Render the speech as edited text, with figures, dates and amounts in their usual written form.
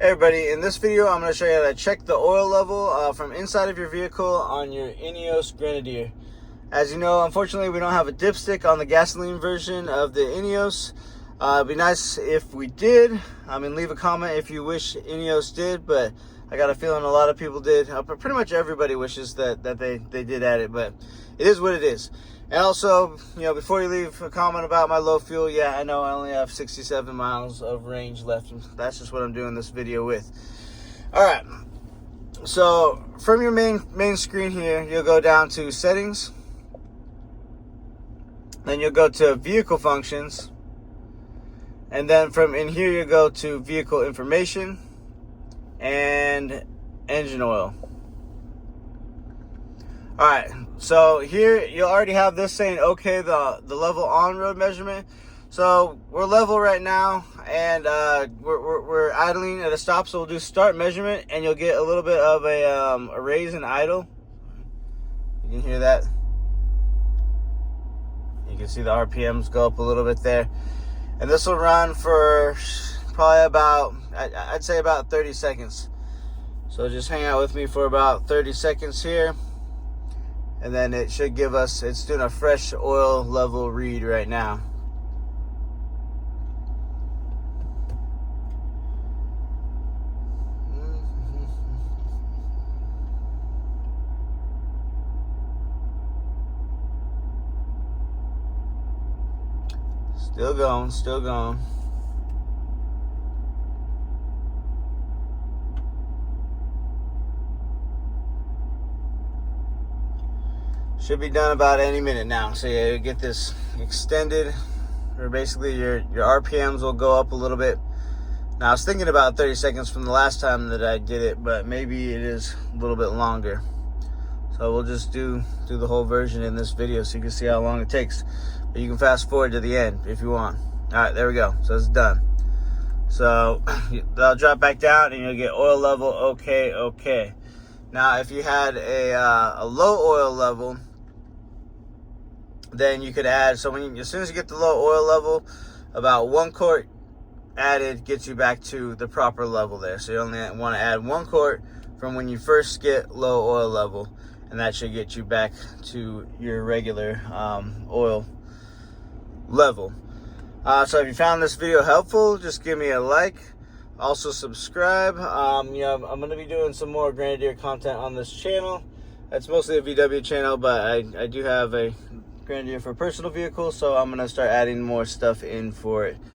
Hey everybody, in this video I'm going to show you how to check the oil level from inside of your vehicle on your INEOS Grenadier. As you know, unfortunately we don't have a dipstick on the gasoline version of the INEOS. It'd be nice if we did. Leave a comment if you wish INEOS did, but I got a feeling a lot of people did. Pretty much everybody wishes that they did add it, but it is what it is. And also, before you leave a comment about my low fuel, yeah, I know I only have 67 miles of range left. That's just what I'm doing this video with. All right. So from your main screen here, you'll go down to settings. Then you'll go to vehicle functions. And then from in here, you'll go to vehicle information and engine oil. All right, so here you'll already have this saying okay, the level on road measurement. So we're level right now, and we're idling at a stop. So we'll do start measurement, and you'll get a little bit of a raise in idle. You can hear that. You can see the RPMs go up a little bit there, and this will run for probably about I'd say about 30 seconds. So just hang out with me for about 30 seconds here. And then it should give us, it's doing a fresh oil level read right now. Still going, still going. Should be done about any minute now. So yeah, you get this extended, or basically your RPMs will go up a little bit. Now I was thinking about 30 seconds from the last time that I did it, but maybe it is a little bit longer. So we'll just do the whole version in this video so you can see how long it takes. But you can fast forward to the end if you want. All right, there we go. So it's done. So I'll drop back down and you'll get oil level okay. Now if you had a low oil level, then you could add, so as soon as you get the low oil level, about 1 quart added gets you back to the proper level there. So you only want to add 1 quart from when you first get low oil level, and that should get you back to your regular oil level. So if you found this video helpful, just give me a like. Also subscribe. I'm going to be doing some more Grenadier content on this channel. It's mostly a VW channel, but I do have a Grenadier for personal vehicles, so I'm going to start adding more stuff in for it.